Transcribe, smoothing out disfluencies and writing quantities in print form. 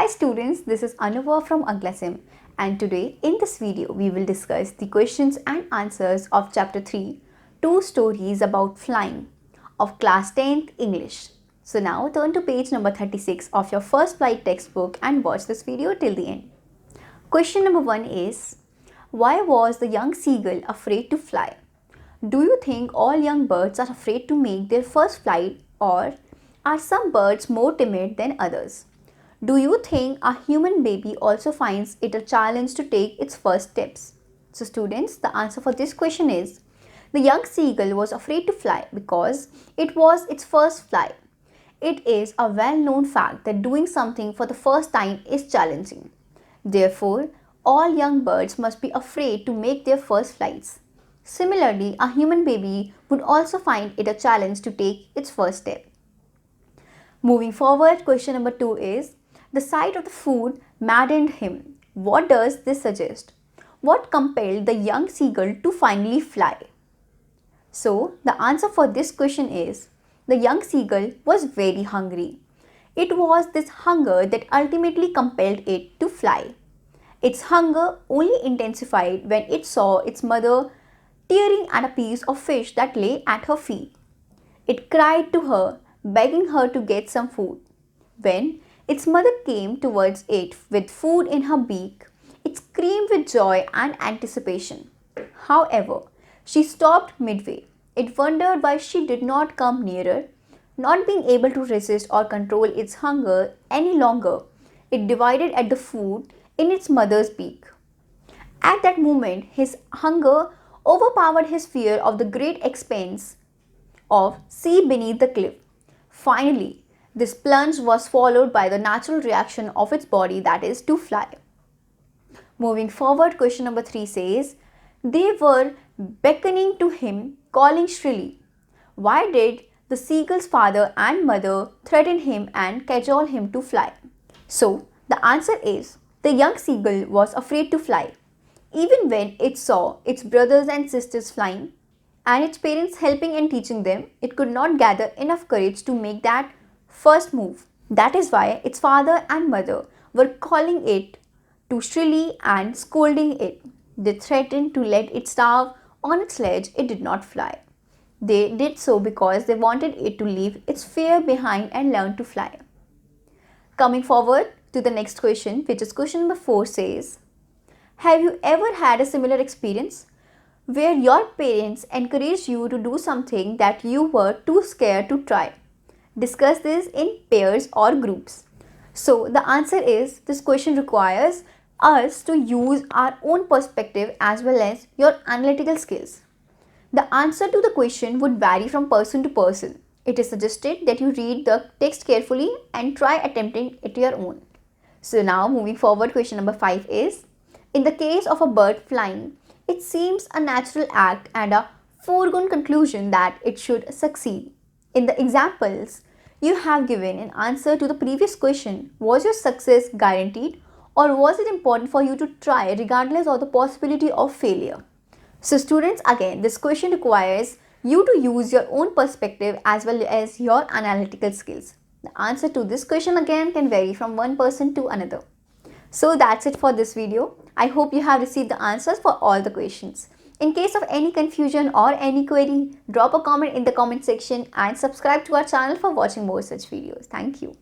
students, this is Anuva from AglaSem, and today in this video we will discuss the questions and answers of chapter 3, two stories about flying of class 10th English. So now turn to page number 36 of your first flight textbook and watch this video till the end. Question number 1 is, why was the young seagull afraid to fly? Do you think all young birds are afraid to make their first flight, or are some birds more timid than others? Do you think a human baby also finds it a challenge to take its first steps? So students, the answer for this question is, the young seagull was afraid to fly because it was its first flight. It is a well-known fact that doing something for the first time is challenging. Therefore, all young birds must be afraid to make their first flights. Similarly, a human baby would also find it a challenge to take its first step. Moving forward, question number 2 is, the sight of the food maddened him. What does this suggest? What compelled the young seagull to finally fly? So, the answer for this question is, the young seagull was very hungry. It was this hunger that ultimately compelled it to fly. Its hunger only intensified when it saw its mother tearing at a piece of fish that lay at her feet. It cried to her, begging her to get some food. When its mother came towards it with food in her beak, it screamed with joy and anticipation. However, she stopped midway. It wondered why she did not come nearer. Not being able to resist or control its hunger any longer, it divided at the food in its mother's beak. At that moment, his hunger overpowered his fear of the great expanse of sea beneath the cliff. Finally, this plunge was followed by the natural reaction of its body, that is, to fly. Moving forward, question number 3 says, they were beckoning to him, calling shrilly. Why did the seagull's father and mother threaten him and cajole him to fly? So, the answer is, the young seagull was afraid to fly. Even when it saw its brothers and sisters flying and its parents helping and teaching them, it could not gather enough courage to make that first move. That is why its father and mother were calling it to shrilly and scolding it. They threatened to let it starve on its ledge it did not fly. They did so because they wanted it to leave its fear behind and learn to fly. Coming forward to the next question, which is question number 4 says, have you ever had a similar experience where your parents encouraged you to do something that you were too scared to try? Discuss this in pairs or groups. So the answer is, this question requires us to use our own perspective as well as your analytical skills. The answer to the question would vary from person to person. It is suggested that you read the text carefully and try attempting it your own. So now moving forward, question number 5 is, in the case of a bird flying, it seems a natural act and a foregone conclusion that it should succeed. In the examples you have given in answer to the previous question, was your success guaranteed, or was it important for you to try regardless of the possibility of failure? So students, again, this question requires you to use your own perspective as well as your analytical skills. The answer to this question again can vary from one person to another. So that's it for this video. I hope you have received the answers for all the questions. In case of any confusion or any query, drop a comment in the comment section and subscribe to our channel for watching more such videos. Thank you.